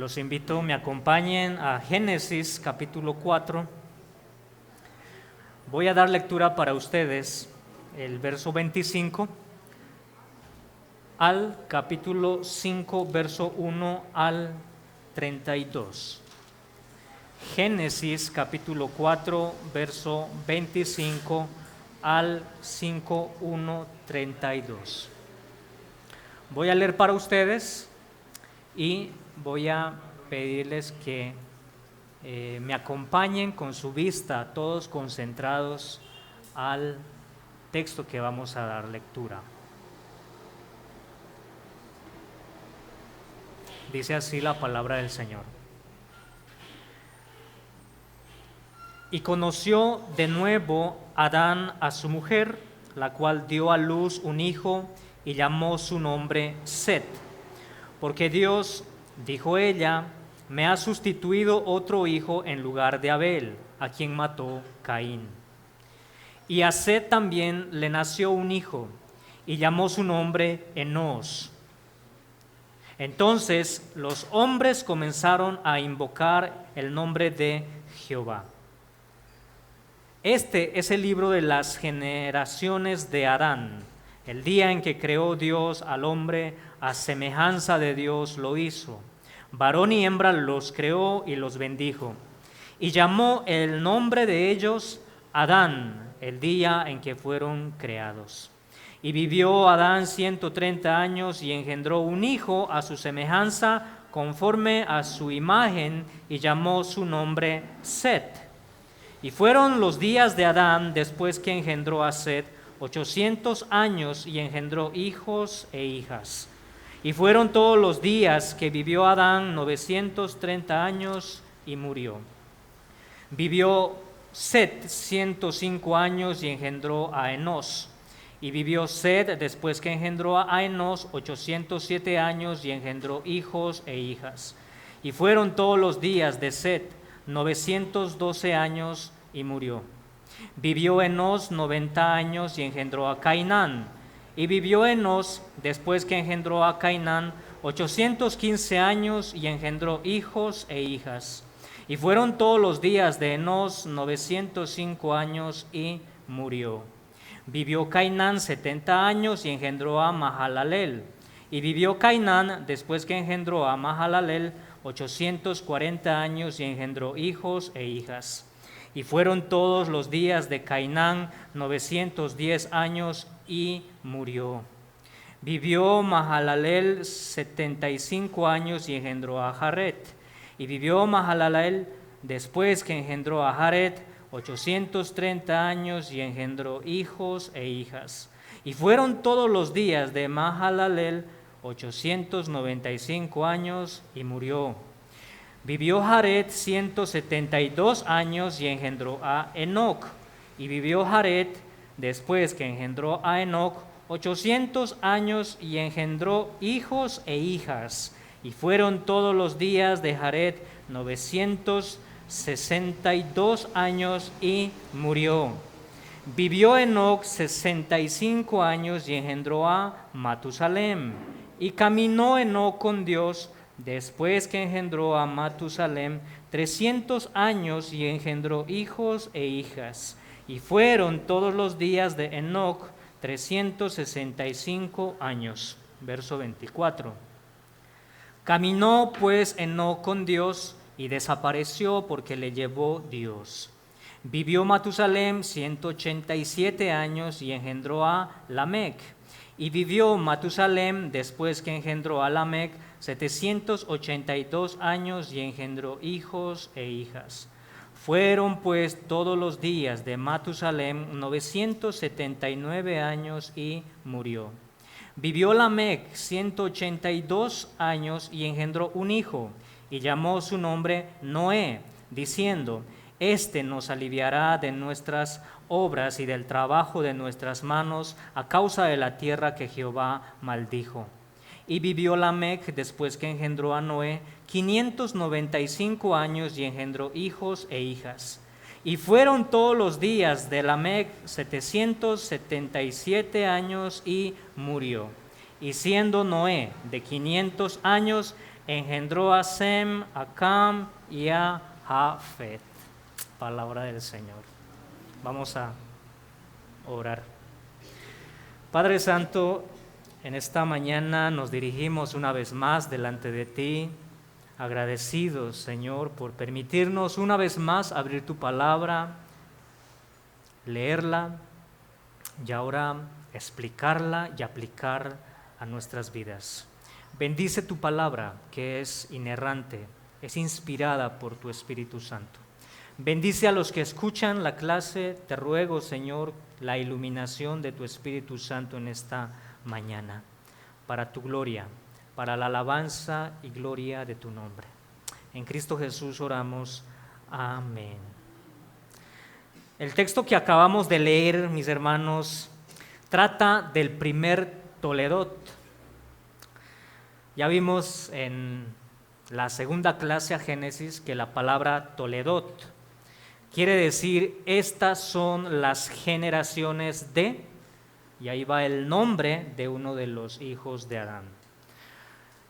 Los invito, me acompañen a Génesis capítulo 4. Voy a dar lectura para ustedes el verso 25 al capítulo 5, verso 1 al 32. Génesis capítulo 4, verso 25 al 5, 1, 32. Voy a leer para ustedes y voy a pedirles que me acompañen con su vista, todos concentrados al texto que vamos a dar lectura. Dice así la palabra del Señor. Y conoció de nuevo Adán a su mujer, la cual dio a luz un hijo y llamó su nombre Set. Porque Dios, dijo ella, me ha sustituido otro hijo en lugar de Abel, a quien mató Caín. Y a Set también le nació un hijo, y llamó su nombre Enós. Entonces los hombres comenzaron a invocar el nombre de Jehová. Este es el libro de las generaciones de Adán. El día en que creó Dios al hombre, a semejanza de Dios lo hizo. Varón y hembra los creó y los bendijo. Y llamó el nombre de ellos Adán, el día en que fueron creados. Y vivió Adán 130 años y engendró un hijo a su semejanza, conforme a su imagen, y llamó su nombre Set. Y fueron los días de Adán después que engendró a Set 800 años y engendró hijos e hijas. Y fueron todos los días que vivió Adán 930 años y murió. Vivió Set 105 años y engendró a Enós. Y vivió Set después que engendró a Enós 807 años y engendró hijos e hijas. Y fueron todos los días de Set 912 años y murió. Vivió Enós 90 años y engendró a Cainán. Y vivió Enós después que engendró a Cainán 815 años y engendró hijos e hijas. Y fueron todos los días de Enós 905 años y murió. Vivió Cainán 70 años y engendró a Mahalalel. Y vivió Cainán después que engendró a Mahalalel 840 años y engendró hijos e hijas. Y fueron todos los días de Cainán 910 años y murió. Vivió Mahalalel 75 años y engendró a Jared. Y vivió Mahalalel después que engendró a Jared 830 años y engendró hijos e hijas. Y fueron todos los días de Mahalalel 895 años y murió. Vivió Jared 172 años y engendró a Enoc. Y vivió Jared después que engendró a Enoc 800 años y engendró hijos e hijas. Y fueron todos los días de Jared 962 años y murió. Vivió Enoc 65 años y engendró a Matusalem. Y caminó Enoc con Dios después que engendró a Matusalem 300 años y engendró hijos e hijas. Y fueron todos los días de Enoc 365 años. Verso 24. Caminó pues Enoc con Dios y desapareció porque le llevó Dios. Vivió Matusalem 187 años y engendró a Lamec. Y vivió Matusalem después que engendró a Lamec 782 años y engendró hijos e hijas. Fueron pues todos los días de Matusalem 979 años y murió. Vivió Lamec 182 años y engendró un hijo y llamó su nombre Noé, diciendo: Este nos aliviará de nuestras obras y del trabajo de nuestras manos a causa de la tierra que Jehová maldijo. Y vivió Lamec después que engendró a Noé 595 años y engendró hijos e hijas. Y fueron todos los días de Lamec 777 años y murió. Y siendo Noé de 500 años, engendró a Sem, a Cam y a Jafet. Palabra del Señor. Vamos a orar. Padre Santo, en esta mañana nos dirigimos una vez más delante de ti, agradecidos, Señor, por permitirnos una vez más abrir tu palabra, leerla y ahora explicarla y aplicar a nuestras vidas. Bendice tu palabra, que es inerrante, es inspirada por tu Espíritu Santo. Bendice a los que escuchan la clase. Te ruego, Señor, la iluminación de tu Espíritu Santo en esta mañana, para tu gloria, para la alabanza y gloria de tu nombre. En Cristo Jesús oramos. Amén. El texto que acabamos de leer, mis hermanos, trata del primer Toledot. Ya vimos en la segunda clase a Génesis que la palabra Toledot quiere decir estas son las generaciones de, y ahí va el nombre de uno de los hijos de Adán.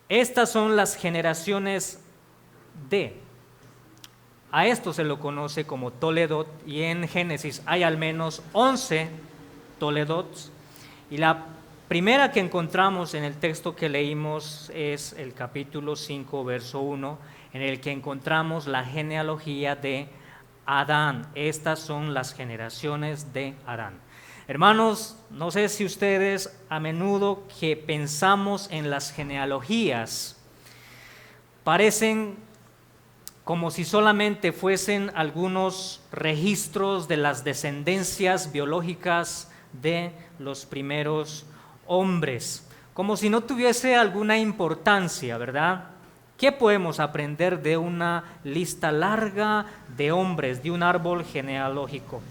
Estas son las generaciones de. A esto se lo conoce como Toledot, y en Génesis hay al menos 11 Toledots, y la primera que encontramos en el texto que leímos es el capítulo 5, verso 1, en el que encontramos la genealogía de Adán. Estas son las generaciones de Adán. Hermanos, no sé si ustedes a menudo que pensamos en las genealogías parecen como si solamente fuesen algunos registros de las descendencias biológicas de los primeros hombres, como si no tuviese alguna importancia, ¿verdad? ¿Qué podemos aprender de una lista larga de hombres, de un árbol genealógico?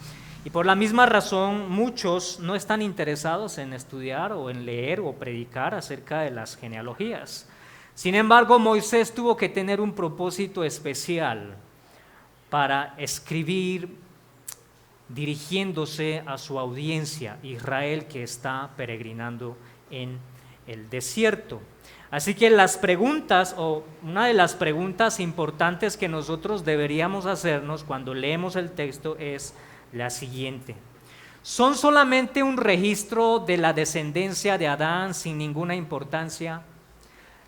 Y por la misma razón, muchos no están interesados en estudiar o en leer o predicar acerca de las genealogías. Sin embargo, Moisés tuvo que tener un propósito especial para escribir dirigiéndose a su audiencia, Israel, que está peregrinando en el desierto. Así que las preguntas, o una de las preguntas importantes que nosotros deberíamos hacernos cuando leemos el texto es la siguiente: ¿son solamente un registro de la descendencia de Adán sin ninguna importancia?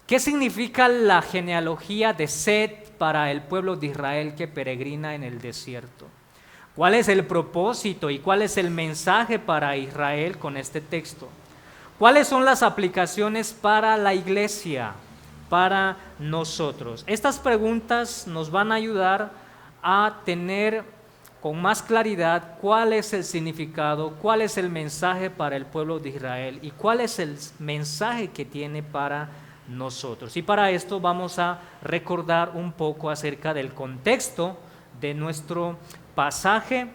¿Qué significa la genealogía de Set para el pueblo de Israel que peregrina en el desierto? ¿Cuál es el propósito y cuál es el mensaje para Israel con este texto? ¿Cuáles son las aplicaciones para la iglesia, para nosotros? Estas preguntas nos van a ayudar a tener con más claridad cuál es el significado, cuál es el mensaje para el pueblo de Israel y cuál es el mensaje que tiene para nosotros. Y para esto vamos a recordar un poco acerca del contexto de nuestro pasaje.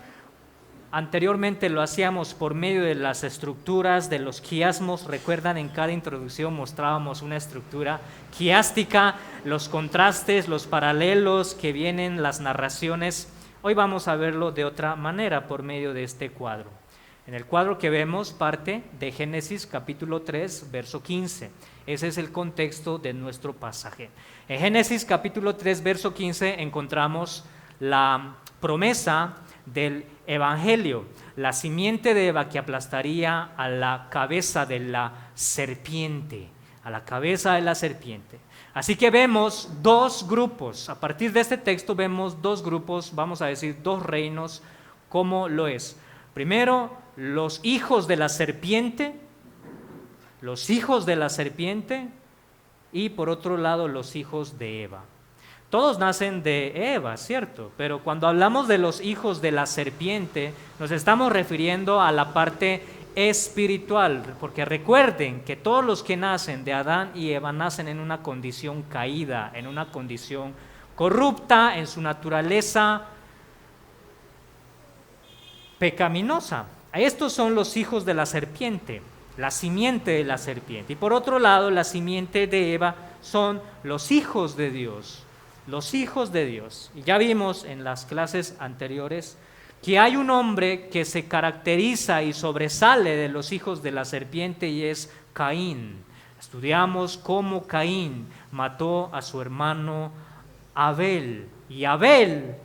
Anteriormente lo hacíamos por medio de las estructuras de los quiasmos. Recuerdan, en cada introducción mostrábamos una estructura quiástica, los contrastes, los paralelos que vienen, las narraciones. Hoy vamos a verlo de otra manera por medio de este cuadro. En el cuadro que vemos parte de Génesis capítulo 3, verso 15. Ese es el contexto de nuestro pasaje. En Génesis capítulo 3, verso 15 encontramos la promesa del Evangelio, la simiente de Eva que aplastaría a la cabeza de la serpiente, a la cabeza de la serpiente. Así que vemos dos grupos. A partir de este texto vemos dos grupos, vamos a decir dos reinos, ¿cómo lo es? Primero, los hijos de la serpiente, y por otro lado los hijos de Eva. Todos nacen de Eva, ¿cierto? Pero cuando hablamos de los hijos de la serpiente, nos estamos refiriendo a la parte espiritual, porque recuerden que todos los que nacen de Adán y Eva nacen en una condición caída, en una condición corrupta, en su naturaleza pecaminosa. Estos son los hijos de la serpiente, la simiente de la serpiente. Y por otro lado, la simiente de Eva son los hijos de Dios. Los hijos de Dios. Y ya vimos en las clases anteriores que hay un hombre que se caracteriza y sobresale de los hijos de la serpiente y es Caín. Estudiamos cómo Caín mató a su hermano Abel. Y Abel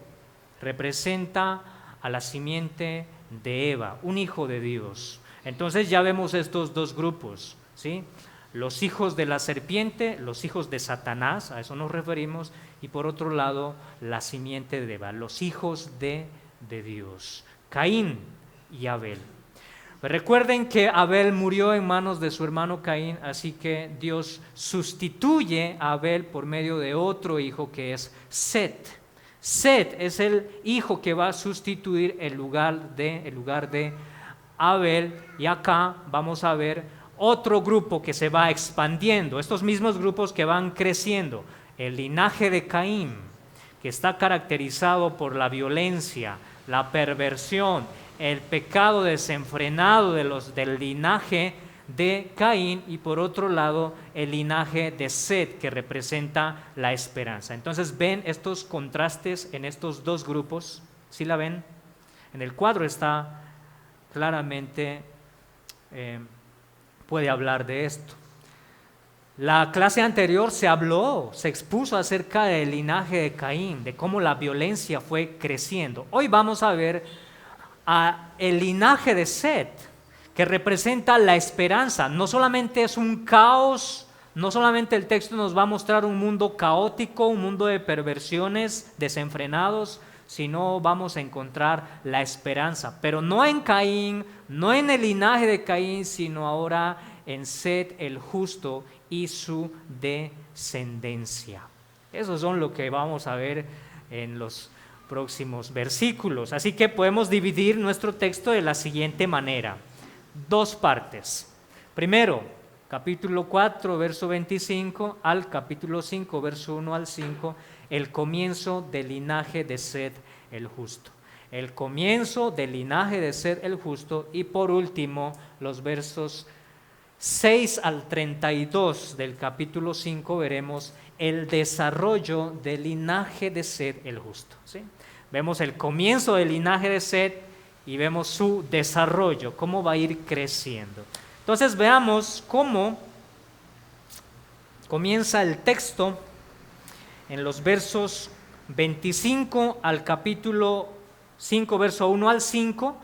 representa a la simiente de Eva, un hijo de Dios. Entonces ya vemos estos dos grupos, ¿sí? Los hijos de la serpiente, los hijos de Satanás, a eso nos referimos, y por otro lado, la simiente de Eva, los hijos de Dios, Caín y Abel. Recuerden que Abel murió en manos de su hermano Caín, así que Dios sustituye a Abel por medio de otro hijo que es Set. Set es el hijo que va a sustituir el lugar de Abel, y acá vamos a ver otro grupo que se va expandiendo, estos mismos grupos que van creciendo. El linaje de Caín, que está caracterizado por la violencia, la perversión, el pecado desenfrenado del linaje de Caín, y por otro lado el linaje de Set, que representa la esperanza. Entonces ven estos contrastes en estos dos grupos, ¿sí la ven? En el cuadro está claramente, puede hablar de esto. La clase anterior se expuso acerca del linaje de Caín, de cómo la violencia fue creciendo. Hoy vamos a ver el linaje de Set, que representa la esperanza. No solamente es un caos, no solamente el texto nos va a mostrar un mundo caótico, un mundo de perversiones desenfrenados, sino vamos a encontrar la esperanza, pero no en Caín, no en el linaje de Caín, sino ahora en Set el justo y su descendencia. Eso son lo que vamos a ver en los próximos versículos. Así que podemos dividir nuestro texto de la siguiente manera: dos partes. Primero, capítulo 4, verso 25 al capítulo 5, verso 1 al 5, el comienzo del linaje de Set el justo. El comienzo del linaje de Set el justo, y por último los versos 6 al 32 del capítulo 5 veremos el desarrollo del linaje de Set el justo, ¿sí? Vemos el comienzo del linaje de Set y vemos su desarrollo, cómo va a ir creciendo. Entonces veamos cómo comienza el texto en los versos 25 al capítulo 5, verso 1 al 5.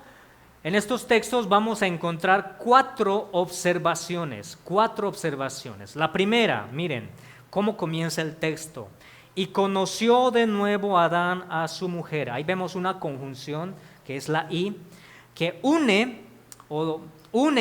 En estos textos vamos a encontrar cuatro observaciones. La primera, miren cómo comienza el texto. Y conoció de nuevo Adán a su mujer. Ahí vemos una conjunción que es la y, que une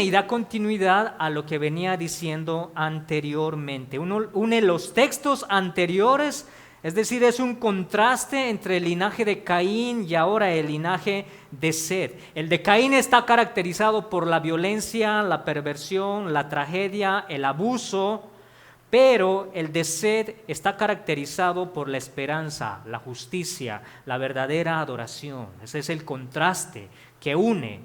y da continuidad a lo que venía diciendo anteriormente. Uno une los textos anteriores, es decir, es un contraste entre el linaje de Caín y ahora el linaje de Set. El de Caín está caracterizado por la violencia, la perversión, la tragedia, el abuso, pero el de Set está caracterizado por la esperanza, la justicia, la verdadera adoración. Ese es el contraste que une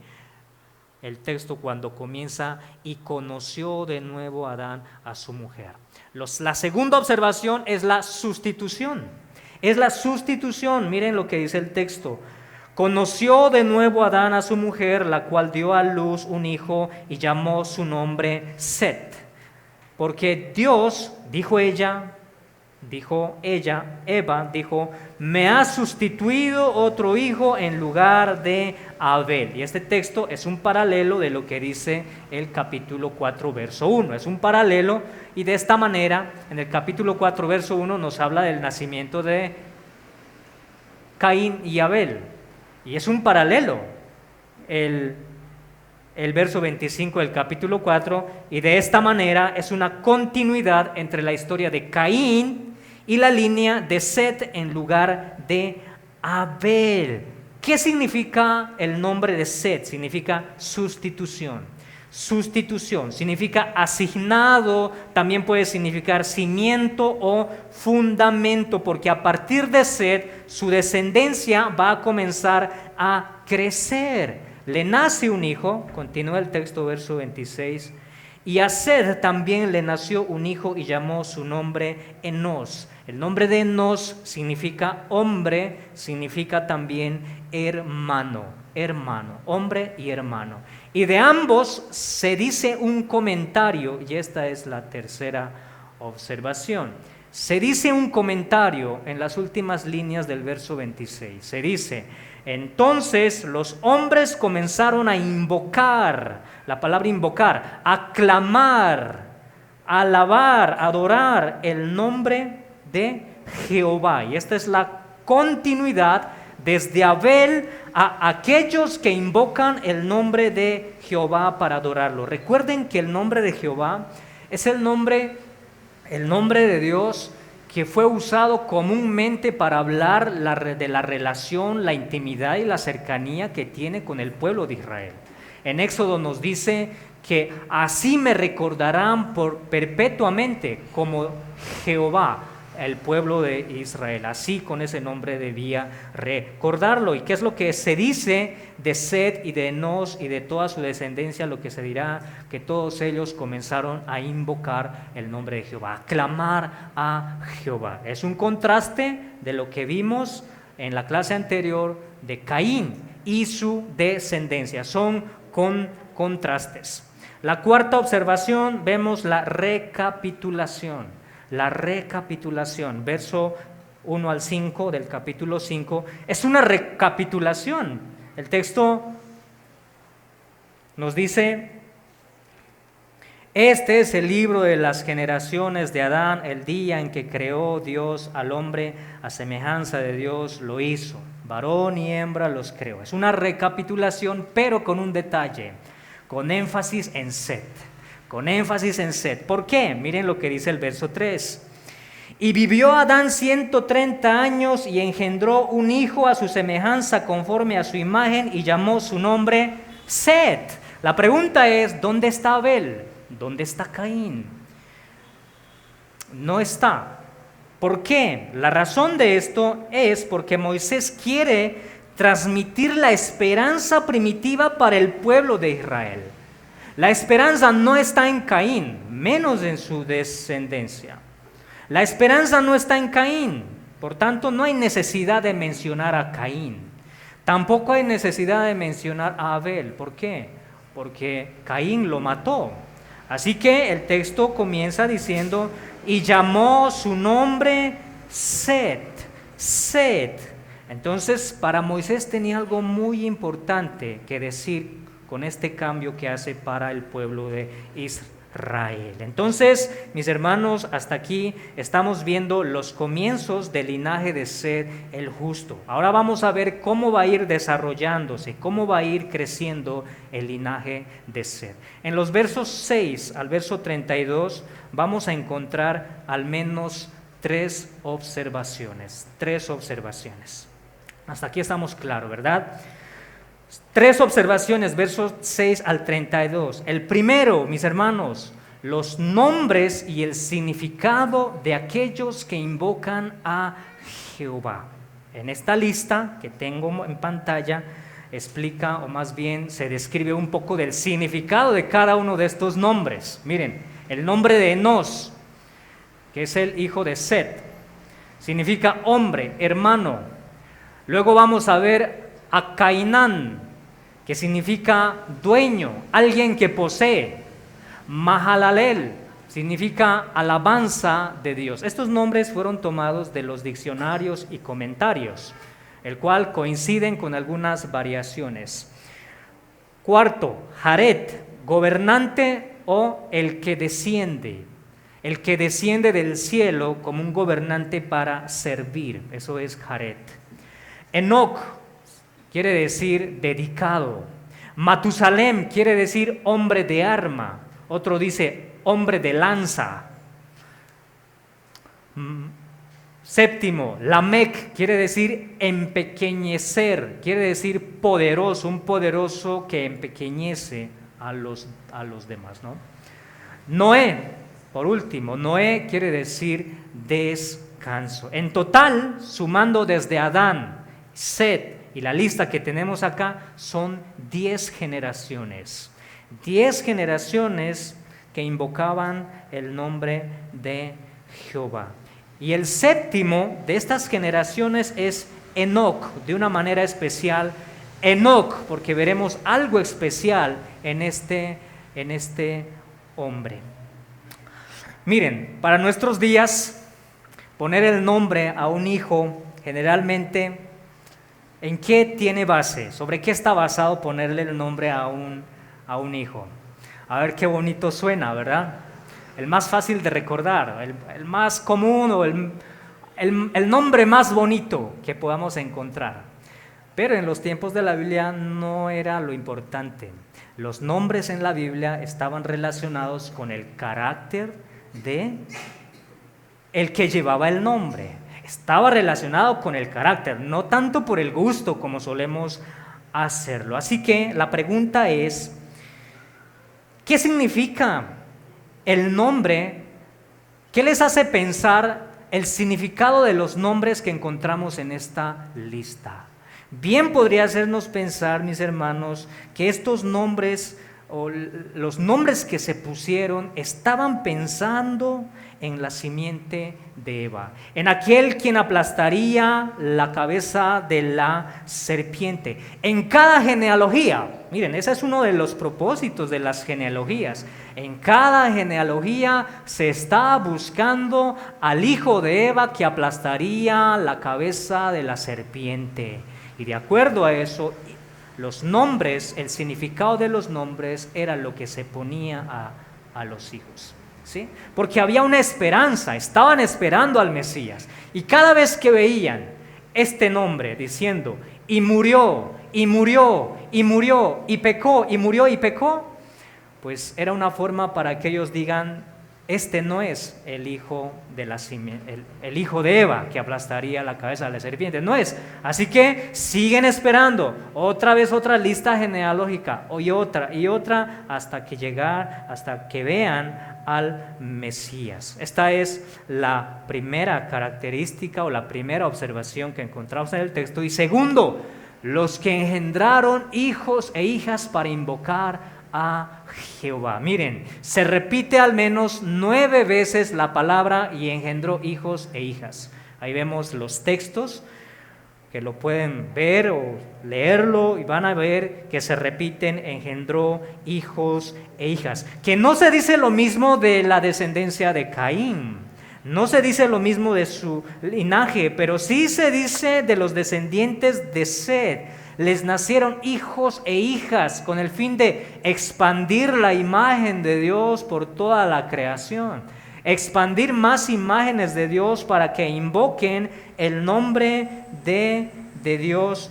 el texto cuando comienza: y conoció de nuevo Adán a su mujer. La segunda observación es la sustitución. Miren lo que dice el texto. Conoció de nuevo Adán a su mujer, la cual dio a luz un hijo y llamó su nombre Set. Porque Dios, dijo ella, Eva, dijo: me ha sustituido otro hijo en lugar de Abel. Y este texto es un paralelo de lo que dice el capítulo 4, verso 1. Es un paralelo, y de esta manera, en el capítulo 4, verso 1, nos habla del nacimiento de Caín y Abel. Y es un paralelo el verso 25 del capítulo 4, y de esta manera es una continuidad entre la historia de Caín y la línea de Set en lugar de Abel. ¿Qué significa el nombre de Set? Significa sustitución. Significa asignado, también puede significar cimiento o fundamento, porque a partir de Set su descendencia va a comenzar a crecer. Le nace un hijo, continúa el texto, verso 26, y a Set también le nació un hijo y llamó su nombre Enos. El nombre de Enos significa hombre, significa también hermano, hombre y hermano. Y de ambos se dice un comentario, y esta es la tercera observación. se dice un comentario en las últimas líneas del verso 26. Se dice: entonces los hombres comenzaron a invocar, la palabra invocar, a clamar, a alabar, a adorar el nombre de Jehová. Y esta es la continuidad desde Abel a aquellos que invocan el nombre de Jehová para adorarlo. Recuerden que el nombre de Jehová es el nombre de Dios que fue usado comúnmente para hablar de la relación, la intimidad y la cercanía que tiene con el pueblo de Israel. En Éxodo nos dice que así me recordarán perpetuamente como Jehová, el pueblo de Israel. Así, con ese nombre debía recordarlo. ¿Y qué es lo que se dice de Set y de Enos y de toda su descendencia? Lo que se dirá, que todos ellos comenzaron a invocar el nombre de Jehová, a clamar a Jehová. Es un contraste de lo que vimos en la clase anterior de Caín y su descendencia. Son contrastes. La cuarta observación, vemos la recapitulación. La recapitulación, verso 1 al 5 del capítulo 5, es una recapitulación. El texto nos dice: este es el libro de las generaciones de Adán, el día en que creó Dios al hombre, a semejanza de Dios lo hizo, varón y hembra los creó. Es una recapitulación, pero con un detalle, con énfasis en Set. Con énfasis en Set. ¿Por qué? Miren lo que dice el verso 3. Y vivió Adán 130 años y engendró un hijo a su semejanza conforme a su imagen y llamó su nombre Set. La pregunta es: ¿dónde está Abel? ¿Dónde está Caín? No está. ¿Por qué? La razón de esto es porque Moisés quiere transmitir la esperanza primitiva para el pueblo de Israel. La esperanza no está en Caín, menos en su descendencia. La esperanza no está en Caín, por tanto no hay necesidad de mencionar a Caín. Tampoco hay necesidad de mencionar a Abel. ¿Por qué? Porque Caín lo mató. Así que el texto comienza diciendo: y llamó su nombre Set. Set. Entonces, para Moisés tenía algo muy importante que decir con este cambio que hace para el pueblo de Israel. Entonces, mis hermanos, hasta aquí estamos viendo los comienzos del linaje de Set el justo. Ahora vamos a ver cómo va a ir desarrollándose, cómo va a ir creciendo el linaje de Set. En los versos 6 al verso 32 vamos a encontrar al menos tres observaciones. Hasta aquí estamos claros, ¿verdad? Tres observaciones, versos 6 al 32. El primero, mis hermanos, los nombres y el significado de aquellos que invocan a Jehová. En esta lista que tengo en pantalla explica, o más bien se describe un poco del significado de cada uno de estos nombres. Miren, el nombre de Enos, que es el hijo de Set, significa hombre, hermano. Luego vamos a ver a Cainán, que significa dueño, alguien que posee. Mahalalel significa alabanza de Dios. Estos nombres fueron tomados de los diccionarios y comentarios, el cual coinciden con algunas variaciones. Cuarto, Jared, gobernante o el que desciende del cielo como un gobernante para servir. Eso es Jared. Enoc quiere decir dedicado. Matusalem quiere decir hombre de arma. Otro dice hombre de lanza. Séptimo, Lamec quiere decir empequeñecer, quiere decir poderoso, un poderoso que empequeñece a los demás, ¿no? Noé, por último, Noé quiere decir descanso. En total, sumando desde Adán, Set y la lista que tenemos acá, son 10 generaciones. 10 generaciones que invocaban el nombre de Jehová. Y el séptimo de estas generaciones es Enoc, de una manera especial. Enoc, porque veremos algo especial en este hombre. Miren, para nuestros días, poner el nombre a un hijo, generalmente, ¿en qué tiene base? ¿Sobre qué está basado ponerle el nombre a un hijo? A ver qué bonito suena, ¿verdad? El más fácil de recordar, el más común o el nombre más bonito que podamos encontrar. Pero en los tiempos de la Biblia no era lo importante. Los nombres en la Biblia estaban relacionados con el carácter de el que llevaba el nombre. Estaba relacionado con el carácter, no tanto por el gusto como solemos hacerlo. Así que la pregunta es, ¿qué significa el nombre? ¿Qué les hace pensar el significado de los nombres que encontramos en esta lista? Bien podría hacernos pensar, mis hermanos, que estos nombres o los nombres que se pusieron estaban pensando en la simiente de Eva, en aquel quien aplastaría la cabeza de la serpiente. En cada genealogía, miren, ese es uno de los propósitos de las genealogías. En cada genealogía se está buscando al hijo de Eva que aplastaría la cabeza de la serpiente. Y de acuerdo a eso, los nombres, el significado de los nombres era lo que se ponía a los hijos, ¿sí? Porque había una esperanza, estaban esperando al Mesías. Y cada vez que veían este nombre diciendo, y murió, y murió, y murió, y pecó, y murió, y pecó, pues era una forma para que ellos digan, este no es el hijo de el hijo de Eva que aplastaría la cabeza de la serpiente, no es. Así que siguen esperando otra vez otra lista genealógica y otra hasta que vean al Mesías. Esta es la primera característica o la primera observación que encontramos en el texto. Y segundo, los que engendraron hijos e hijas para invocar a Jehová. Miren, se repite al menos 9 veces la palabra y engendró hijos e hijas. Ahí vemos los textos que lo pueden ver o leerlo y van a ver que se repiten, engendró hijos e hijas. Que no se dice lo mismo de la descendencia de Caín, no se dice lo mismo de su linaje, pero sí se dice de los descendientes de Set. Les nacieron hijos e hijas con el fin de expandir la imagen de Dios por toda la creación. Expandir más imágenes de Dios para que invoquen el nombre de Dios,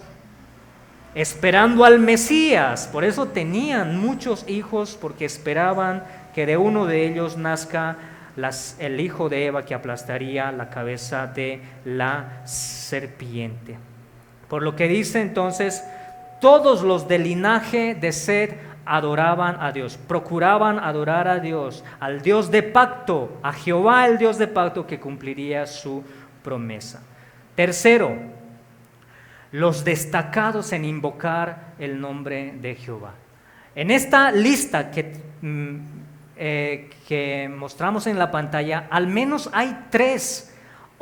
esperando al Mesías. Por eso tenían muchos hijos, porque esperaban que de uno de ellos nazca el hijo de Eva que aplastaría la cabeza de la serpiente. Por lo que dice entonces, todos los del linaje de Set adoraban a Dios, procuraban adorar a Dios, al Dios de pacto, a Jehová el Dios de pacto que cumpliría su promesa. Tercero, los destacados en invocar el nombre de Jehová. En esta lista que mostramos en la pantalla, al menos hay 3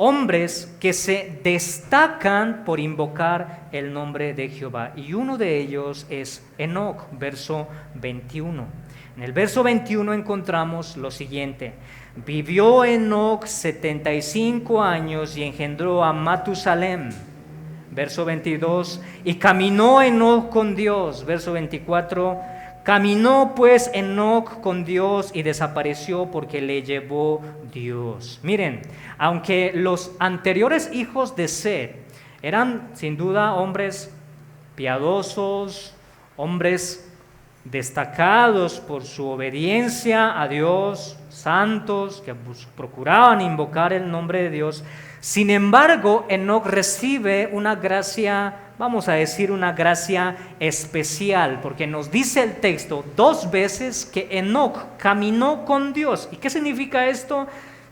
hombres que se destacan por invocar el nombre de Jehová, y uno de ellos es Enoc, verso 21. En el verso 21 encontramos lo siguiente: vivió Enoc 75 años y engendró a Matusalem. Verso 22, y caminó Enoc con Dios. Verso 24, caminó pues Enoc con Dios y desapareció porque le llevó Dios. Miren, aunque los anteriores hijos de Set eran sin duda hombres piadosos, hombres destacados por su obediencia a Dios, santos, que procuraban invocar el nombre de Dios, sin embargo, Enoc recibe una gracia, vamos a decir una gracia especial, porque nos dice el texto 2 veces que Enoc caminó con Dios. ¿Y qué significa esto?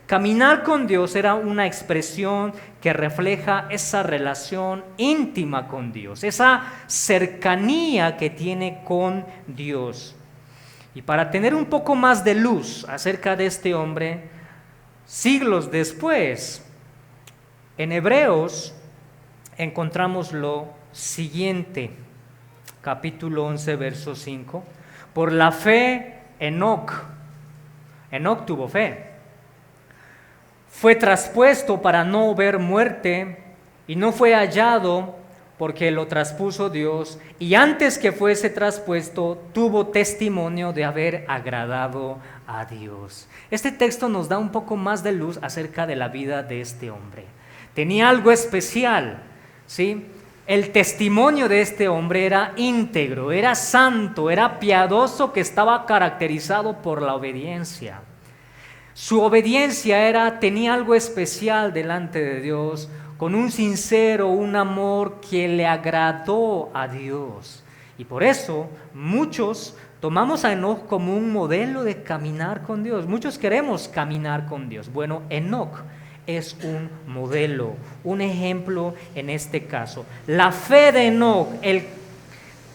Caminar con Dios era una expresión que refleja esa relación íntima con Dios, esa cercanía que tiene con Dios. Y para tener un poco más de luz acerca de este hombre, siglos después, en Hebreos encontramos lo siguiente, capítulo 11, verso 5. Por la fe, Enoc tuvo fe. fue traspuesto para no ver muerte y no fue hallado porque lo traspuso Dios, y antes que fuese traspuesto tuvo testimonio de haber agradado a Dios. Este texto nos da un poco más de luz acerca de la vida de este hombre. Tenía algo especial, ¿sí? El testimonio de este hombre era íntegro, era santo, era piadoso, que estaba caracterizado por la obediencia. Su obediencia tenía algo especial delante de Dios, con un sincero, un amor que le agradó a Dios. Y por eso muchos tomamos a Enoc como un modelo de caminar con Dios. Muchos queremos caminar con Dios. Bueno, Enoc es un modelo, un ejemplo en este caso. La fe de Enoc,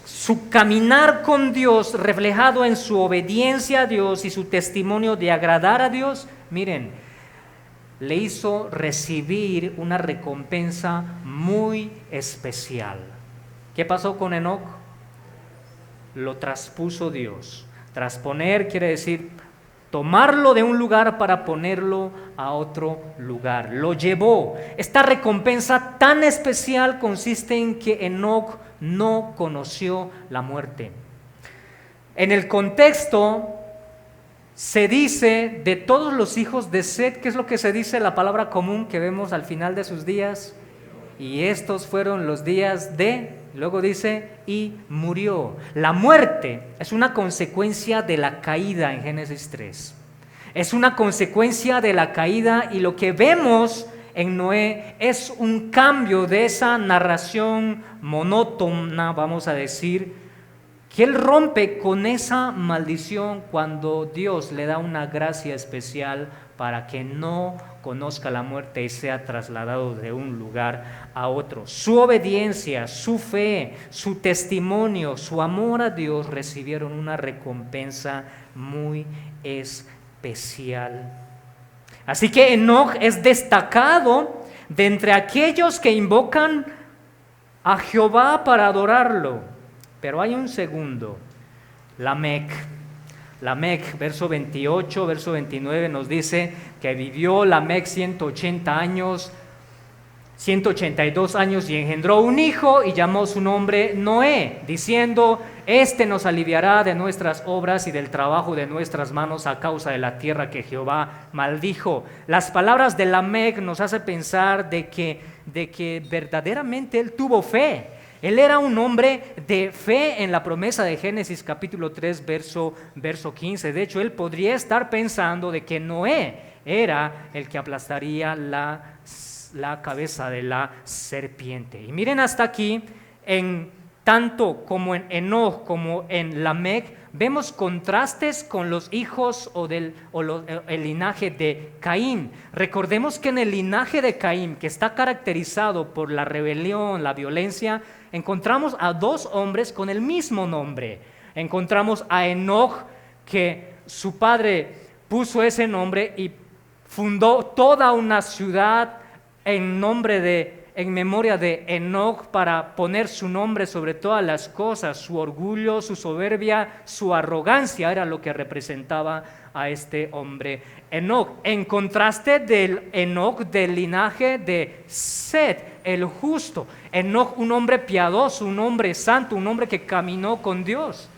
su caminar con Dios reflejado en su obediencia a Dios y su testimonio de agradar a Dios, miren, le hizo recibir una recompensa muy especial. ¿Qué pasó con Enoc? Lo traspuso Dios. Trasponer quiere decir tomarlo de un lugar para ponerlo a otro lugar. Lo llevó. Esta recompensa tan especial consiste en que Enoc no conoció la muerte. En el contexto se dice de todos los hijos de Set, ¿qué es lo que se dice? La palabra común que vemos al final de sus días. Y estos fueron los días de, luego dice, y murió. La muerte es una consecuencia de la caída en Génesis 3. Es una consecuencia de la caída, y lo que vemos en Noé es un cambio de esa narración monótona, vamos a decir, que él rompe con esa maldición cuando Dios le da una gracia especial para que no conozca la muerte y sea trasladado de un lugar a otro. Su obediencia, su fe, su testimonio, su amor a Dios recibieron una recompensa muy especial. Así que Enoc es destacado de entre aquellos que invocan a Jehová para adorarlo. Pero hay un segundo, Lamec. Lamec, verso 28, verso 29 nos dice que vivió Lamec 180 años, 182 años y engendró un hijo y llamó su nombre Noé, diciendo: este nos aliviará de nuestras obras y del trabajo de nuestras manos a causa de la tierra que Jehová maldijo. Las palabras de Lamec nos hacen pensar de que verdaderamente él tuvo fe. Él era un hombre de fe en la promesa de Génesis capítulo 3, verso 15. De hecho, él podría estar pensando de que Noé era el que aplastaría la cabeza de la serpiente. Y miren hasta aquí, tanto como en Enoc como en Lamec, vemos contrastes con los hijos el linaje de Caín. Recordemos que en el linaje de Caín, que está caracterizado por la rebelión, la violencia, encontramos a dos hombres con el mismo nombre. Encontramos a Enoc, que su padre puso ese nombre y fundó toda una ciudad en memoria de Enoc, para poner su nombre sobre todas las cosas. Su orgullo, su soberbia, su arrogancia era lo que representaba a este hombre Enoc. En contraste del Enoc del linaje de Set, el justo. Enoc, un hombre piadoso, un hombre santo, un hombre que caminó con Dios.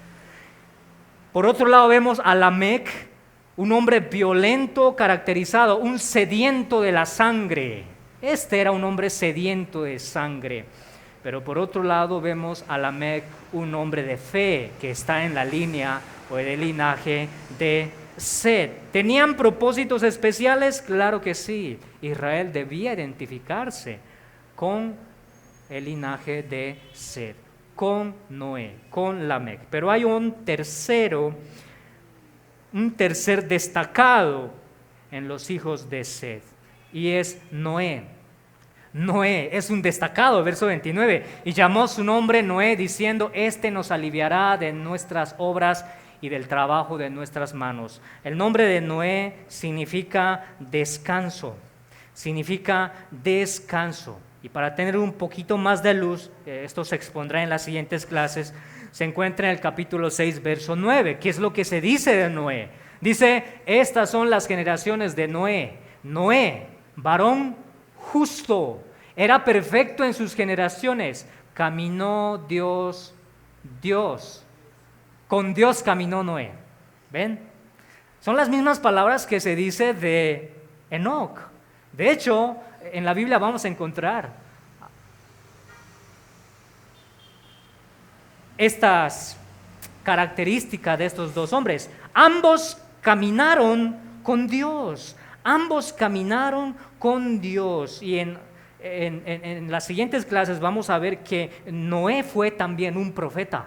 Por otro lado vemos a Lamec, un hombre violento, caracterizado, un sediento de la sangre. Este era un hombre sediento de sangre. Pero por otro lado vemos a Lamec, un hombre de fe, que está en la línea o en el linaje de Set. ¿Tenían propósitos especiales? Claro que sí. Israel debía identificarse con el linaje de Set, con Noé, con Lamec. Pero hay un tercer destacado en los hijos de Set, y es Noé. Noé es un destacado, verso 29, y llamó su nombre Noé, diciendo: este nos aliviará de nuestras obras y del trabajo de nuestras manos. El nombre de Noé significa descanso, Y para tener un poquito más de luz, esto se expondrá en las siguientes clases, se encuentra en el capítulo 6, verso 9. ¿Qué es lo que se dice de Noé? Dice: estas son las generaciones de Noé. Noé varón justo, era perfecto en sus generaciones, caminó con Dios caminó Noé. ¿Ven? Son las mismas palabras que se dice de Enoc. De hecho, en la Biblia vamos a encontrar estas características de estos dos hombres. Ambos caminaron con Dios. Ambos caminaron con Dios. Y en las siguientes clases vamos a ver que Noé fue también un profeta.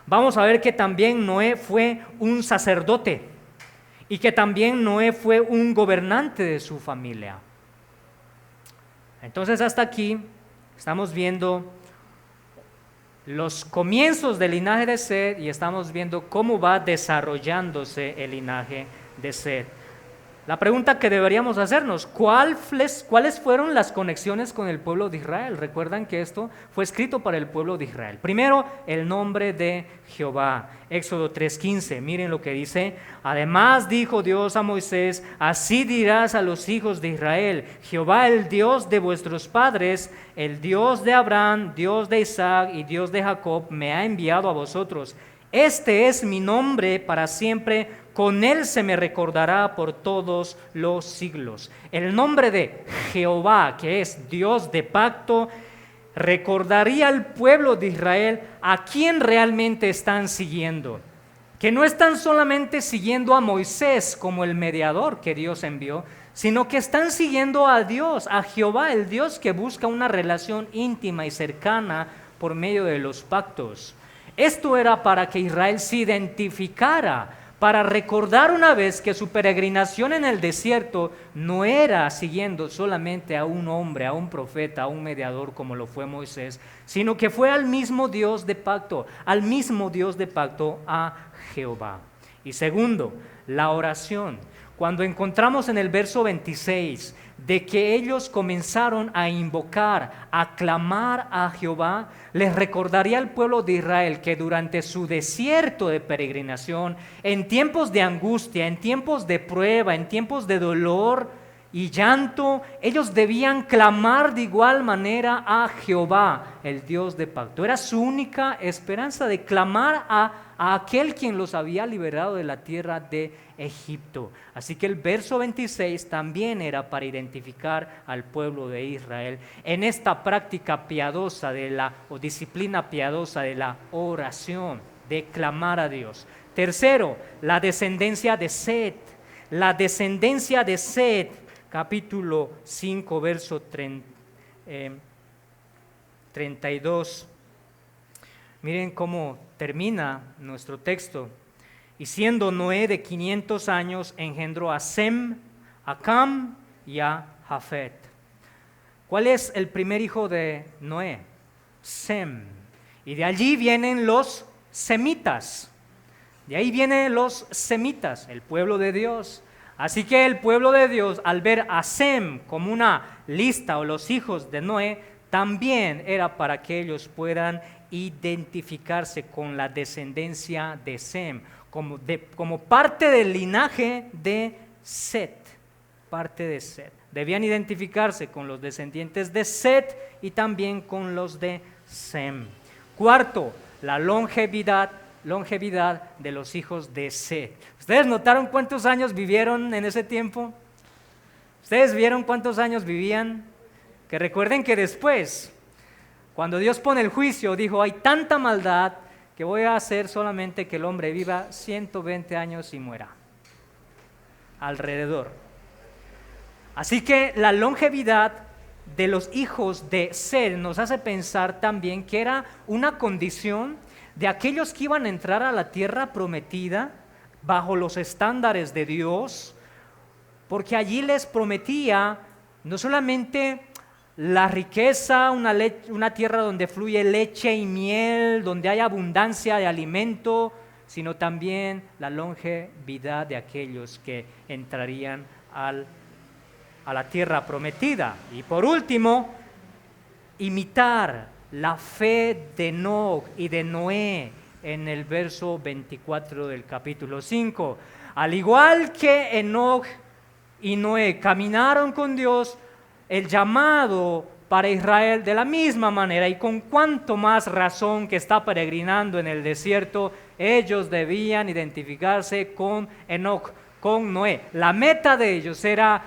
Vamos a ver que también Noé fue un sacerdote y que también Noé fue un gobernante de su familia. Entonces hasta aquí estamos viendo los comienzos del linaje de Set y estamos viendo cómo va desarrollándose el linaje de Set. La pregunta que deberíamos hacernos, ¿cuáles fueron las conexiones con el pueblo de Israel? Recuerdan que esto fue escrito para el pueblo de Israel. Primero, el nombre de Jehová. Éxodo 3:15, miren lo que dice. Además dijo Dios a Moisés, así dirás a los hijos de Israel, Jehová el Dios de vuestros padres, el Dios de Abraham, Dios de Isaac y Dios de Jacob, me ha enviado a vosotros. Este es mi nombre para siempre, con él se me recordará por todos los siglos. El nombre de Jehová, que es Dios de pacto, recordaría al pueblo de Israel a quién realmente están siguiendo. Que no están solamente siguiendo a Moisés como el mediador que Dios envió, sino que están siguiendo a Dios, a Jehová, el Dios que busca una relación íntima y cercana por medio de los pactos. Esto era para que Israel se identificara, para recordar una vez que su peregrinación en el desierto no era siguiendo solamente a un hombre, a un profeta, a un mediador como lo fue Moisés, sino que fue al mismo Dios de pacto, a Jehová. Y segundo, la oración. Cuando encontramos en el verso 26 de que ellos comenzaron a invocar, a clamar a Jehová, les recordaría al pueblo de Israel que durante su desierto de peregrinación, en tiempos de angustia, en tiempos de prueba, en tiempos de dolor y llanto, ellos debían clamar de igual manera a Jehová, el Dios de pacto. Era su única esperanza de clamar a aquel quien los había liberado de la tierra de Egipto. Así que el verso 26 también era para identificar al pueblo de Israel en esta práctica piadosa o disciplina piadosa de la oración, de clamar a Dios. Tercero, la descendencia de Set. La descendencia de Set, capítulo 5, verso 32. Miren cómo termina nuestro texto. Y siendo Noé de 500 años, engendró a Sem, a Cam y a Jafet. ¿Cuál es el primer hijo de Noé? Sem. Y de allí vienen los semitas. De ahí vienen los semitas, el pueblo de Dios. Así que el pueblo de Dios, al ver a Sem como una lista o los hijos de Noé, también era para que ellos puedan identificarse con la descendencia de Sem, como parte del linaje de Set, parte de Set. Debían identificarse con los descendientes de Set y también con los de Sem. Cuarto, la longevidad de los hijos de Set. ¿Ustedes notaron cuántos años vivieron en ese tiempo? ¿Ustedes vieron cuántos años vivían? Que recuerden que después, cuando Dios pone el juicio, dijo, hay tanta maldad que voy a hacer solamente que el hombre viva 120 años y muera alrededor. Así que la longevidad de los hijos de Set nos hace pensar también que era una condición de aquellos que iban a entrar a la tierra prometida bajo los estándares de Dios, porque allí les prometía no solamente la riqueza, una tierra donde fluye leche y miel, donde hay abundancia de alimento, sino también la longevidad de aquellos que entrarían a la tierra prometida. Y por último, imitar la fe de Enoc y de Noé en el verso 24 del capítulo 5. Al igual que Enoc y Noé caminaron con Dios, el llamado para Israel de la misma manera, y con cuanto más razón que está peregrinando en el desierto, ellos debían identificarse con Enoc, con Noé. La meta de ellos era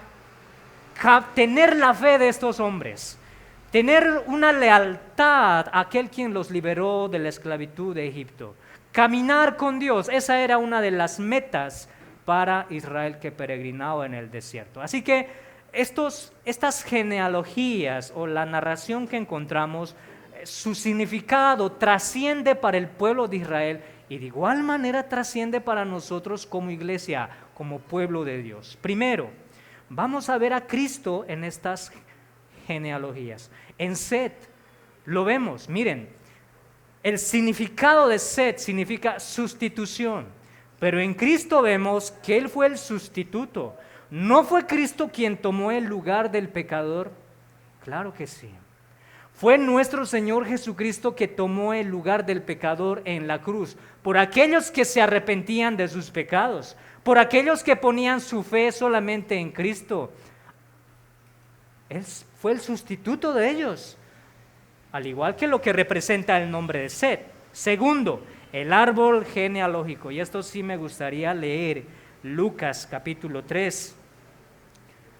tener la fe de estos hombres, tener una lealtad a aquel quien los liberó de la esclavitud de Egipto, caminar con Dios. Esa era una de las metas para Israel que peregrinaba en el desierto. Así que estas genealogías o la narración que encontramos, su significado trasciende para el pueblo de Israel y de igual manera trasciende para nosotros como iglesia, como pueblo de Dios. Primero, vamos a ver a Cristo en estas genealogías. En Set lo vemos, miren, el significado de Set significa sustitución, pero en Cristo vemos que Él fue el sustituto. ¿No fue Cristo quien tomó el lugar del pecador? Claro que sí. Fue nuestro Señor Jesucristo que tomó el lugar del pecador en la cruz, por aquellos que se arrepentían de sus pecados, por aquellos que ponían su fe solamente en Cristo. Él fue el sustituto de ellos, al igual que lo que representa el nombre de Set. Segundo, el árbol genealógico, y esto sí me gustaría leer, Lucas capítulo 3,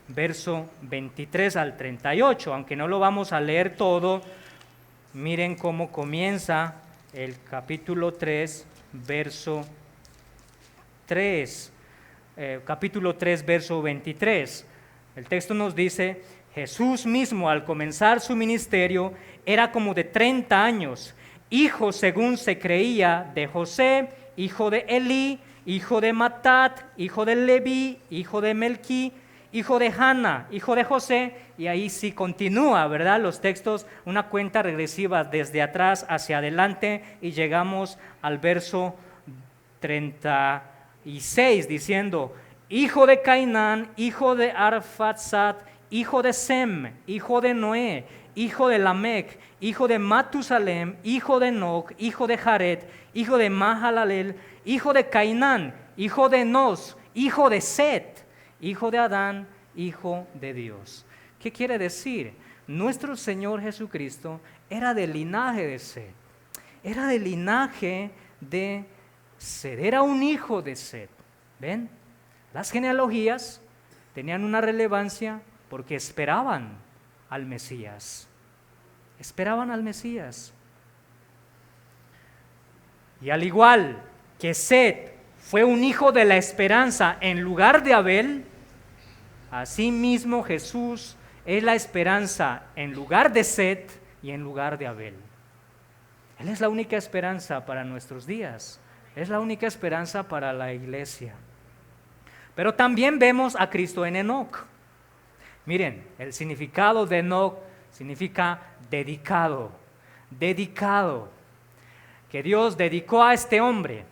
verso 23 al 38, aunque no lo vamos a leer todo. Miren cómo comienza el capítulo 3, verso 3, capítulo 3, verso 23. El texto nos dice: Jesús mismo al comenzar su ministerio era como de 30 años, hijo según se creía de José, hijo de Elí, hijo de Matat, hijo de Leví, hijo de Melquí, hijo de Hanna, hijo de José, y ahí sí continúa, ¿verdad? Los textos, una cuenta regresiva desde atrás hacia adelante, y llegamos al verso 36, diciendo: hijo de Cainán, hijo de Arfaxad, hijo de Sem, hijo de Noé, hijo de Lamec, hijo de Matusalem, hijo de Enoc, hijo de Jared, hijo de Mahalalel, hijo de Cainán, hijo de Enos, hijo de Set, hijo de Adán, hijo de Dios. ¿Qué quiere decir? Nuestro Señor Jesucristo era del linaje de Set, era del linaje de Set, era un hijo de Set. ¿Ven? Las genealogías tenían una relevancia porque esperaban al Mesías. Esperaban al Mesías. Y al igual que Set fue un hijo de la esperanza en lugar de Abel, asimismo Jesús es la esperanza en lugar de Set y en lugar de Abel. Él es la única esperanza para nuestros días. Es la única esperanza para la iglesia. Pero también vemos a Cristo en Enoc. Miren, el significado de Enoc significa dedicado, dedicado, que Dios dedicó a este hombre.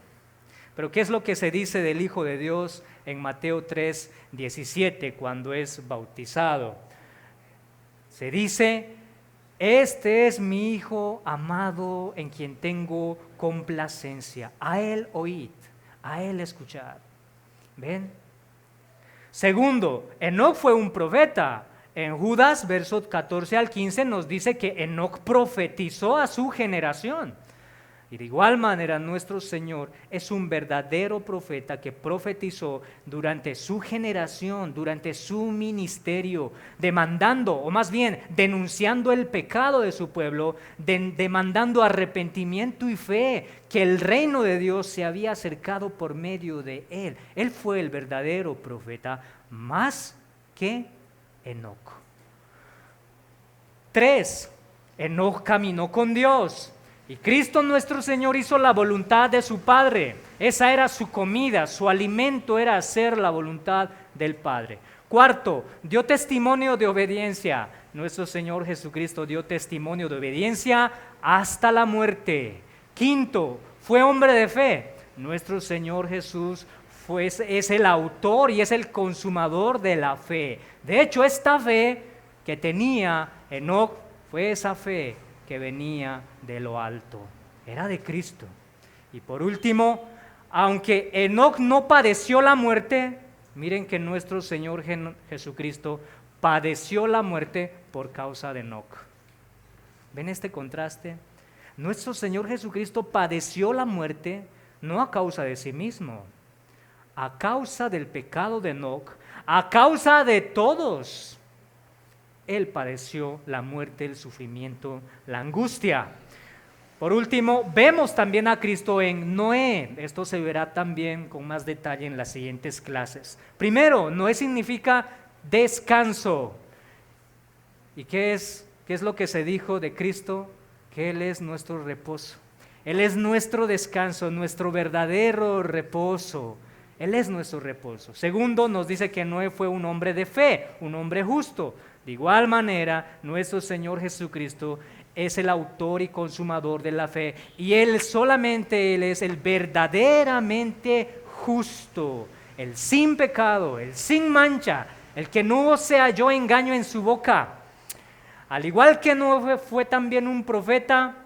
Pero ¿qué es lo que se dice del Hijo de Dios en Mateo 3:17 cuando es bautizado? Se dice: este es mi Hijo amado en quien tengo complacencia. A Él oíd, a Él escuchad. ¿Ven? Segundo, Enoc fue un profeta. En Judas, versos 14 al 15, nos dice que Enoc profetizó a su generación. Y de igual manera nuestro Señor es un verdadero profeta que profetizó durante su generación, durante su ministerio, demandando, o más bien denunciando el pecado de su pueblo, demandando arrepentimiento y fe, que el reino de Dios se había acercado por medio de él. Él fue el verdadero profeta, más que Enoc. 3. Enoc caminó con Dios. Y Cristo nuestro Señor hizo la voluntad de su Padre. Esa era su comida, su alimento era hacer la voluntad del Padre. 4, dio testimonio de obediencia. Nuestro Señor Jesucristo dio testimonio de obediencia hasta la muerte. 5, fue hombre de fe. Nuestro Señor Jesús es el autor y es el consumador de la fe. De hecho, esta fe que tenía Enoc fue esa fe que venía de lo alto, era de Cristo. Y por último, aunque Enoc no padeció la muerte, Miren que nuestro Señor Jesucristo padeció la muerte por causa de Enoc. ¿Ven este contraste? Nuestro Señor Jesucristo padeció la muerte no a causa de sí mismo, a causa del pecado de Enoc, a causa de todos. Él padeció la muerte, el sufrimiento, la angustia. Por último, vemos también a Cristo en Noé. Esto se verá también con más detalle en las siguientes clases. Primero, Noé significa descanso. ¿Y qué es lo que se dijo de Cristo? Que Él es nuestro reposo. Él es nuestro descanso, nuestro verdadero reposo. Él es nuestro reposo. Segundo, nos dice que Noé fue un hombre de fe, un hombre justo. De igual manera, nuestro Señor Jesucristo es el autor y consumador de la fe, y Él solamente Él es el verdaderamente justo, el sin pecado, el sin mancha, el que no se halló engaño en su boca. Al igual que Noé fue también un profeta,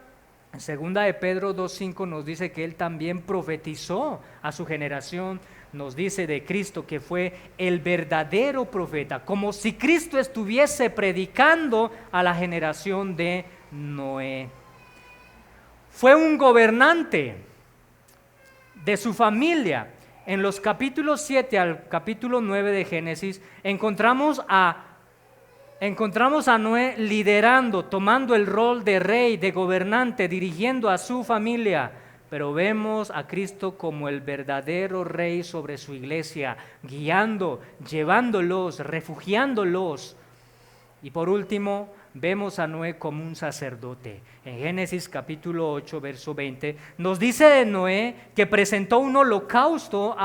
en 2 de Pedro 2:5 nos dice que Él también profetizó a su generación. Nos dice de Cristo que fue el verdadero profeta, como si Cristo estuviese predicando a la generación de Noé. Fue un gobernante de su familia. En los capítulos 7 al capítulo 9 de Génesis encontramos a Noé liderando, tomando el rol de rey, de gobernante, dirigiendo a su familia. Pero vemos a Cristo como el verdadero rey sobre su iglesia, guiando, llevándolos, refugiándolos. Y por último, vemos a Noé como un sacerdote. En Génesis capítulo 8, verso 20, nos dice de Noé que presentó un holocausto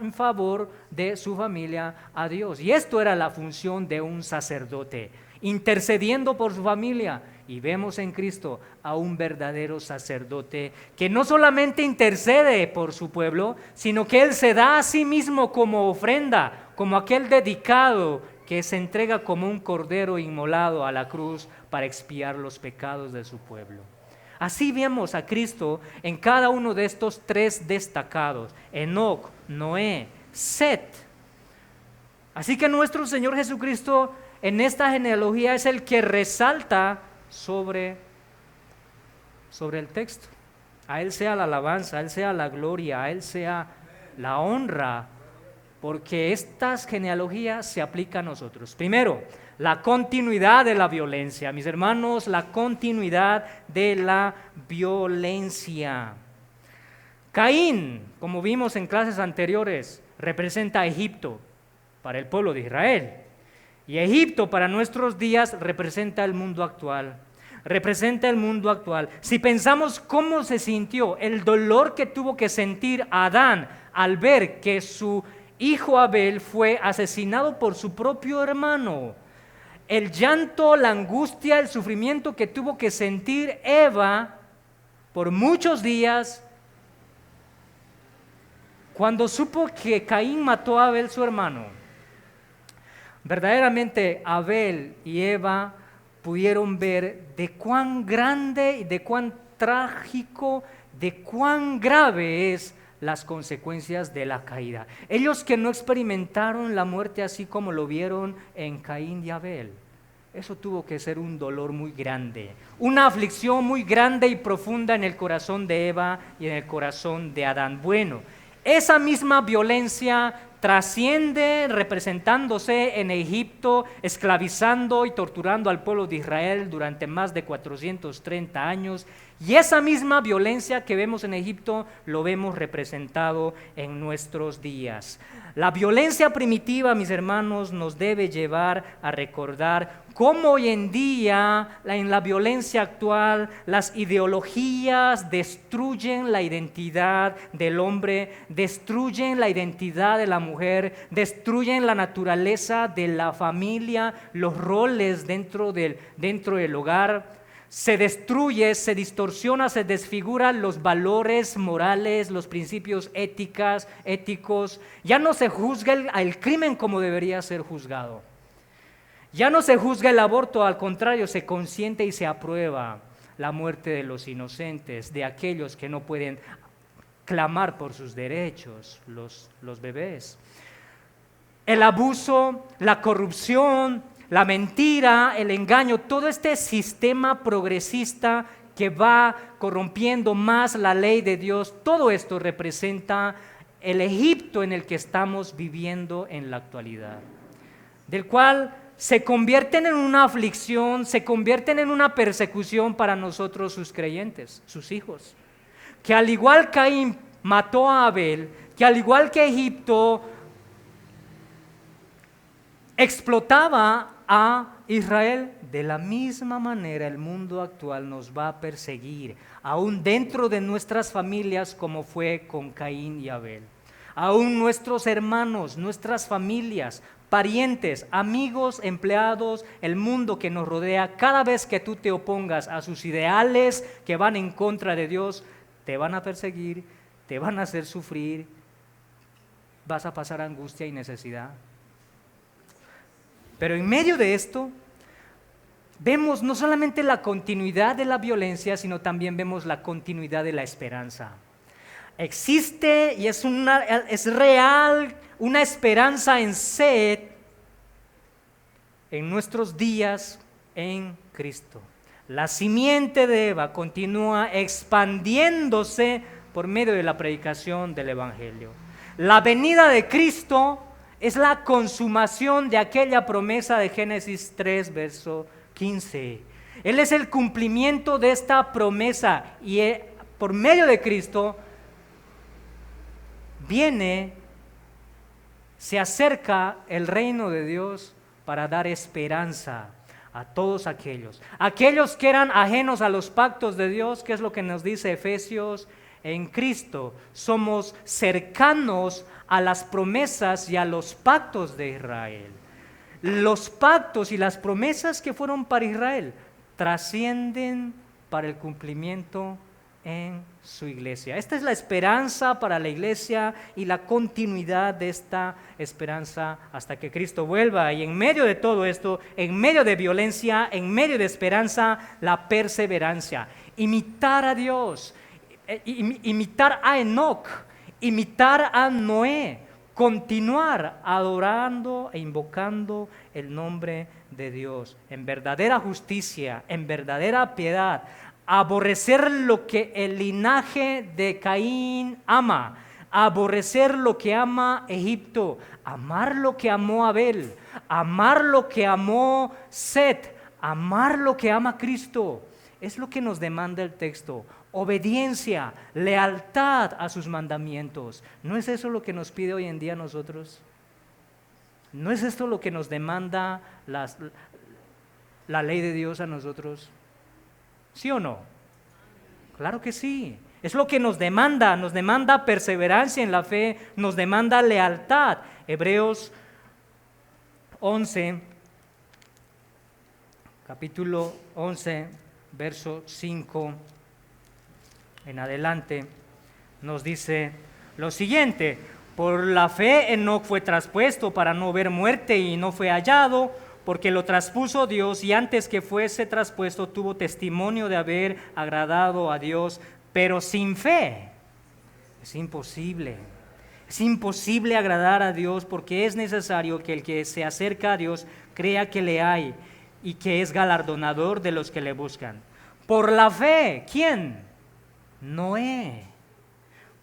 en favor de su familia a Dios. Y esto era la función de un sacerdote, intercediendo por su familia. Y vemos en Cristo a un verdadero sacerdote que no solamente intercede por su pueblo, sino que Él se da a sí mismo como ofrenda, como aquel dedicado que se entrega como un cordero inmolado a la cruz para expiar los pecados de su pueblo. Así vemos a Cristo en cada uno de estos tres destacados: Enoc, Noé, Set. Así que nuestro Señor Jesucristo en esta genealogía es el que resalta sobre el texto. A Él sea la alabanza, a Él sea la gloria, a Él sea la honra, porque estas genealogías se aplican a nosotros. Primero, la continuidad de la violencia. Mis hermanos, la continuidad de la violencia. Caín, como vimos en clases anteriores, representa a Egipto para el pueblo de Israel. Y Egipto para nuestros días representa el mundo actual. Representa el mundo actual. Si pensamos cómo se sintió, el dolor que tuvo que sentir Adán al ver que su hijo Abel fue asesinado por su propio hermano, el llanto, la angustia, el sufrimiento que tuvo que sentir Eva por muchos días cuando supo que Caín mató a Abel, su hermano. Verdaderamente Abel y Eva pudieron ver de cuán grande y de cuán trágico, de cuán grave es las consecuencias de la caída. Ellos que no experimentaron la muerte así como lo vieron en Caín y Abel, eso tuvo que ser un dolor muy grande, una aflicción muy grande y profunda en el corazón de Eva y en el corazón de Adán. Bueno, esa misma violencia trasciende representándose en Egipto, esclavizando y torturando al pueblo de Israel durante más de 430 años. Y esa misma violencia que vemos en Egipto lo vemos representado en nuestros días. La violencia primitiva, mis hermanos, nos debe llevar a recordar cómo hoy en día, en la violencia actual, las ideologías destruyen la identidad del hombre, destruyen la identidad de la mujer, destruyen la naturaleza de la familia, los roles dentro del hogar. Se destruye, se distorsiona, se desfiguran los valores morales, los principios éticos. Ya no se juzga el crimen como debería ser juzgado. Ya no se juzga el aborto, al contrario, se consiente y se aprueba la muerte de los inocentes, de aquellos que no pueden clamar por sus derechos, los bebés. el abuso, la corrupción, la mentira, el engaño, todo este sistema progresista que va corrompiendo más la ley de Dios, todo esto representa el Egipto en el que estamos viviendo en la actualidad, del cual se convierten en una aflicción, se convierten en una persecución para nosotros sus creyentes, sus hijos, que al igual Caín mató a Abel, que al igual que Egipto explotaba a Israel, de la misma manera el mundo actual nos va a perseguir, aún dentro de nuestras familias, como fue con Caín y Abel. Aún nuestros hermanos, nuestras familias, parientes, amigos, empleados, el mundo que nos rodea, cada vez que tú te opongas a sus ideales que van en contra de Dios, te van a perseguir, te van a hacer sufrir, vas a pasar angustia y necesidad. Pero en medio de esto, vemos no solamente la continuidad de la violencia, sino también vemos la continuidad de la esperanza. Existe y es real una esperanza en sed en nuestros días en Cristo. La simiente de Eva continúa expandiéndose por medio de la predicación del Evangelio. La venida de Cristo es la consumación de aquella promesa de Génesis 3, verso 15. Él es el cumplimiento de esta promesa y por medio de Cristo se acerca el reino de Dios para dar esperanza a todos aquellos que eran ajenos a los pactos de Dios. ¿Qué es lo que nos dice Efesios? En Cristo somos cercanos a las promesas y a los pactos de Israel. Los pactos y las promesas que fueron para Israel trascienden para el cumplimiento en su iglesia. Esta es la esperanza para la iglesia y la continuidad de esta esperanza hasta que Cristo vuelva. Y en medio de todo esto, en medio de violencia, en medio de esperanza, la perseverancia. Imitar a Dios, imitar a Enoc, imitar a Noé, continuar adorando e invocando el nombre de Dios en verdadera justicia, en verdadera piedad, aborrecer lo que el linaje de Caín ama, aborrecer lo que ama Egipto, amar lo que amó Abel, amar lo que amó Set, amar lo que ama Cristo. Es lo que nos demanda el texto. Obediencia, lealtad a sus mandamientos. ¿No es eso lo que nos pide hoy en día a nosotros? ¿No es esto lo que nos demanda la ley de Dios a nosotros? ¿Sí o no? Claro que sí. Es lo que nos demanda perseverancia en la fe, nos demanda lealtad. Hebreos 11, capítulo 11, verso 5 en adelante, nos dice lo siguiente: por la fe Enoc fue traspuesto para no ver muerte y no fue hallado, porque lo traspuso Dios, y antes que fuese traspuesto tuvo testimonio de haber agradado a Dios, pero sin fe es imposible. Es imposible agradar a Dios, porque es necesario que el que se acerca a Dios crea que le hay y que es galardonador de los que le buscan. Por la fe, ¿quién? Noé,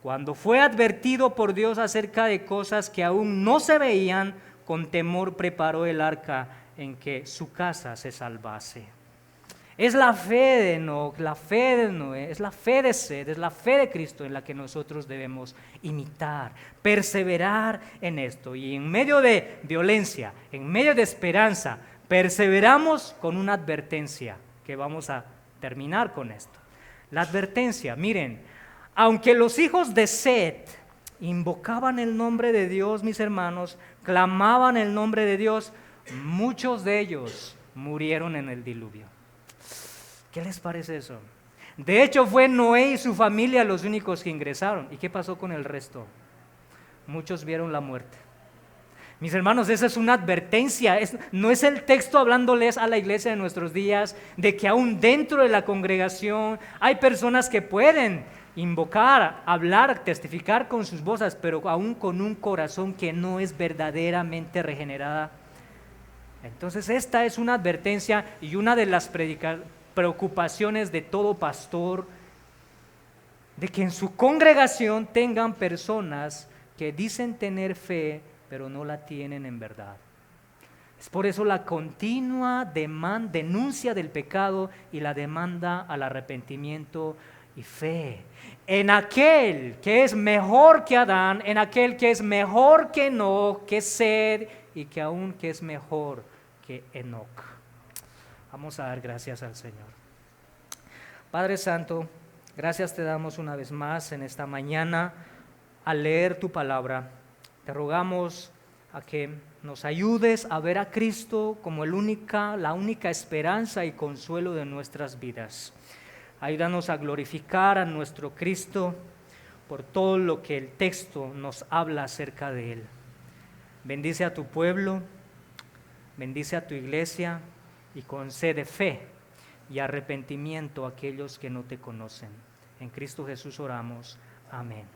cuando fue advertido por Dios acerca de cosas que aún no se veían, con temor preparó el arca en que su casa se salvase. Es la fe de Enoc, la fe de Noé, es la fe de Sed, es la fe de Cristo en la que nosotros debemos imitar, perseverar en esto. Y en medio de violencia, en medio de esperanza, perseveramos con una advertencia que vamos a terminar con esto. La advertencia, miren, aunque los hijos de Set invocaban el nombre de Dios, mis hermanos, clamaban el nombre de Dios, muchos de ellos murieron en el diluvio. ¿Qué les parece eso? De hecho, fue Noé y su familia los únicos que ingresaron. ¿Y qué pasó con el resto? Muchos vieron la muerte. Mis hermanos, esa es una advertencia, no es el texto hablándoles a la iglesia de nuestros días de que aún dentro de la congregación hay personas que pueden invocar, hablar, testificar con sus voces, pero aún con un corazón que no es verdaderamente regenerada. Entonces esta es una advertencia y una de las preocupaciones de todo pastor, de que en su congregación tengan personas que dicen tener fe, pero no la tienen en verdad. Es por eso la continua denuncia del pecado y la demanda al arrepentimiento y fe en aquel que es mejor que Adán, en aquel que es mejor que Enoc, que Sed y que aún que es mejor que Enoc. Vamos a dar gracias al Señor. Padre Santo, gracias te damos una vez más en esta mañana al leer tu palabra. Te rogamos a que nos ayudes a ver a Cristo como la única esperanza y consuelo de nuestras vidas. Ayúdanos a glorificar a nuestro Cristo por todo lo que el texto nos habla acerca de Él. Bendice a tu pueblo, bendice a tu iglesia y concede fe y arrepentimiento a aquellos que no te conocen. En Cristo Jesús oramos. Amén.